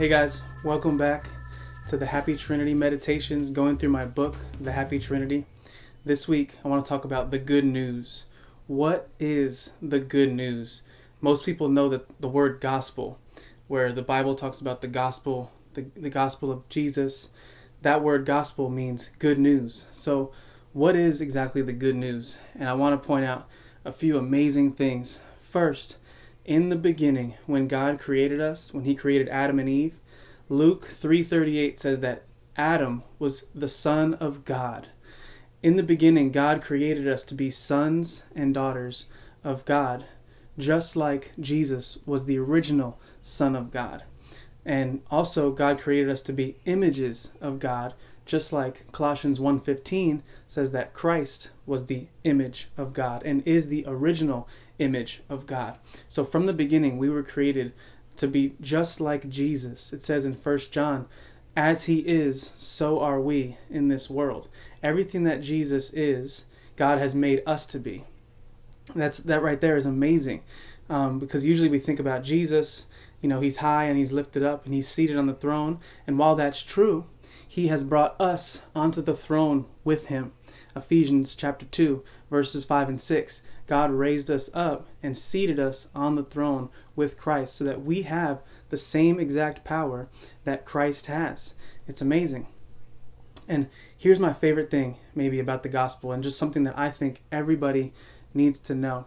Hey guys, welcome back to the Happy Trinity meditations, going through my book, The Happy Trinity. This week, I want to talk about the good news. What is the good news? Most people know that the word gospel, where the Bible talks about the gospel, the gospel of Jesus. That word gospel means good news. So what is exactly the good news? And I want to point out a few amazing things. First, in the beginning, when God created us, when he created Adam and Eve, Luke 3:38 says that Adam was the son of God. In the beginning, God created us to be sons and daughters of God, just like Jesus was the original son of God. And also, God created us to be images of God, just like Colossians 1:15 says that Christ was the image of God and is the original image of God. So from the beginning, we were created to be just like Jesus. It says in 1 John, as he is, so are we in this world. Everything that Jesus is, God has made us to be. That right there is amazing, because usually we think about Jesus, he's high and he's lifted up and he's seated on the throne. And while that's true, he has brought us onto the throne with him. Ephesians chapter 2, verses 5 and 6. God raised us up and seated us on the throne with Christ so that we have the same exact power that Christ has. It's amazing. And here's my favorite thing maybe about the gospel, and just something that I think everybody needs to know.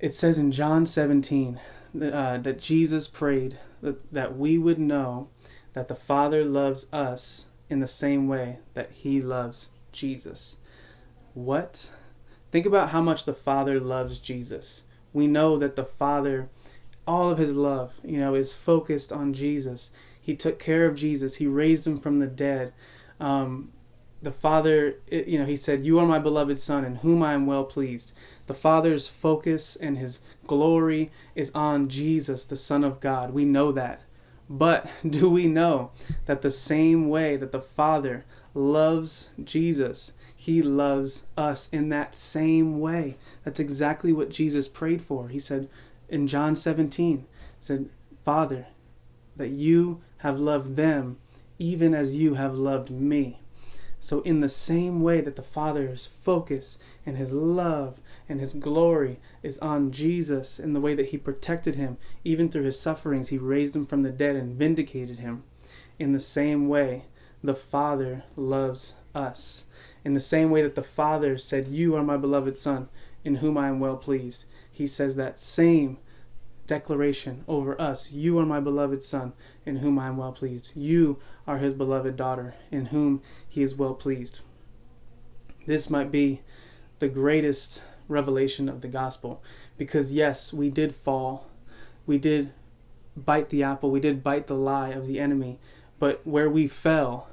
It says in John 17 that Jesus prayed that we would know that the Father loves us in the same way that he loves Jesus. What? Think about how much the Father loves Jesus. We know that the Father, all of his love, is focused on Jesus. He took care of Jesus. He raised him from the dead. The Father, he said, "You are my beloved Son, in whom I am well pleased." The Father's focus and his glory is on Jesus, the Son of God. We know that. But do we know that the same way that the Father loves Jesus, he loves us in that same way? That's exactly what Jesus prayed for. He said in John 17, he said, "Father, that you have loved them even as you have loved me." So in the same way that the Father's focus and his love and his glory is on Jesus, in the way that he protected him, even through his sufferings, he raised him from the dead and vindicated him. In the same way, the Father loves us. In the same way that the Father said, "You are my beloved Son, in whom I am well pleased," he says that same declaration over us. "You are my beloved Son, in whom I am well pleased. You are his beloved daughter, in whom he is well pleased." This might be the greatest revelation of the gospel, because yes, we did fall. We did bite the apple. We did bite the lie of the enemy. But where we fell,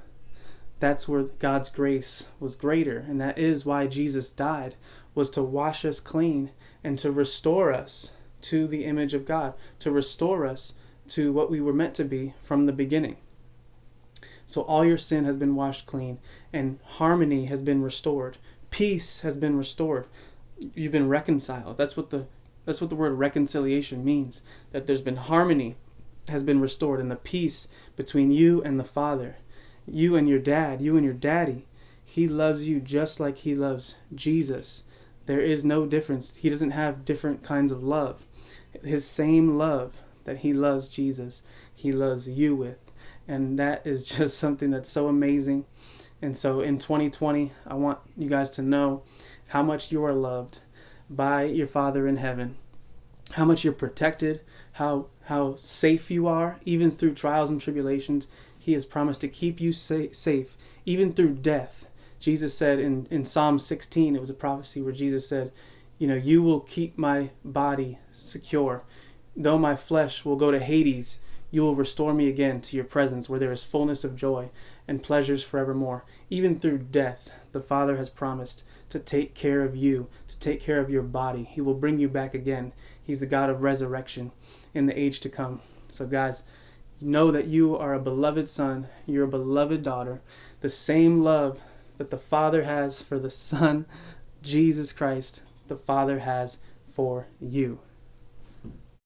that's where God's grace was greater. And that is why Jesus died, was to wash us clean and to restore us to the image of God, to restore us to what we were meant to be from the beginning. So all your sin has been washed clean, and harmony has been restored. Peace has been restored. You've been reconciled. That's what the word reconciliation means. That there's been harmony has been restored, and the peace between you and the Father, you and your dad, you and your daddy. He loves you just like he loves Jesus. There is no difference. He doesn't have different kinds of love. His same love that he loves Jesus, he loves you with. And that is just something that's so amazing. And so in 2020, I want you guys to know how much you are loved by your Father in heaven, how much you're protected, how safe you are, even through trials and tribulations. He has promised to keep you safe, even through death. Jesus said in Psalm 16, it was a prophecy where Jesus said, "You will keep my body secure. Though my flesh will go to Hades, you will restore me again to your presence where there is fullness of joy and pleasures forevermore." Even through death, the Father has promised to take care of you, to take care of your body. He will bring you back again. He's the God of resurrection in the age to come. So guys, know that you are a beloved son, you're a beloved daughter. The same love that the Father has for the Son, Jesus Christ, the Father has for you.